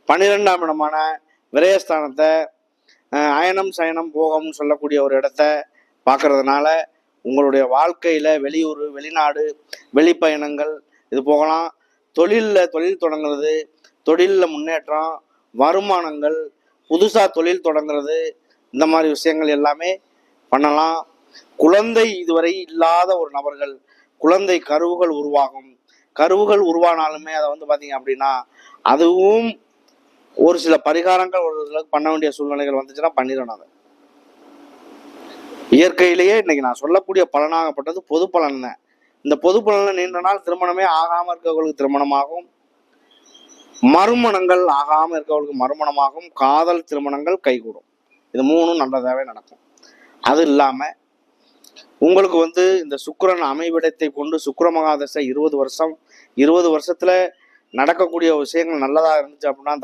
12ஆம் இடமான விரயஸ்தானத்தை அயனம் சயனம் போகம்னு சொல்லக்கூடிய ஒரு இடத்த பார்க்கறதுனால உங்களுடைய வாழ்க்கையில் வெளியூர் வெளிநாடு வெளிப்பயணங்கள் இது போகலாம். தொழில் தொடங்குறது, தொழிலில் முன்னேற்றம், வருமானங்கள், புதுசாக தொழில் தொடங்குறது, இந்த மாதிரி விஷயங்கள் எல்லாமே பண்ணலாம். குழந்தை இதுவரை இல்லாத ஒரு நபர்கள் குழந்தை கருவுகள் உருவாகும். கருவுகள் உருவானாலுமே அதை பார்த்தீங்க அப்படின்னா அதுவும் ஒரு சில பரிகாரங்கள் ஒரு பண்ண வேண்டிய சூழ்நிலைகள் வந்துச்சுன்னா பண்ணிடணும். அதை இயற்கையிலேயே இன்னைக்கு நான் சொல்லக்கூடிய பலனாகப்பட்டது பொது பலன். இந்த பொது பலன்ல நீண்ட நாள் திருமணமே ஆகாம இருக்கவங்களுக்கு திருமணமாகும், மறுமணங்கள் ஆகாம இருக்கவங்களுக்கு மறுமணமாகும், காதல் திருமணங்கள் கைகூடும். இது மூணும் நல்லதாவே நடக்கும். அது இல்லாம உங்களுக்கு இந்த சுக்கிரன் அமைவிடத்தை கொண்டு சுக்கிர மகாதசை 20 வருஷம், 20 வருஷத்துல நடக்கக்கூடிய விஷயங்கள் நல்லதா இருந்துச்சு அப்படின்னா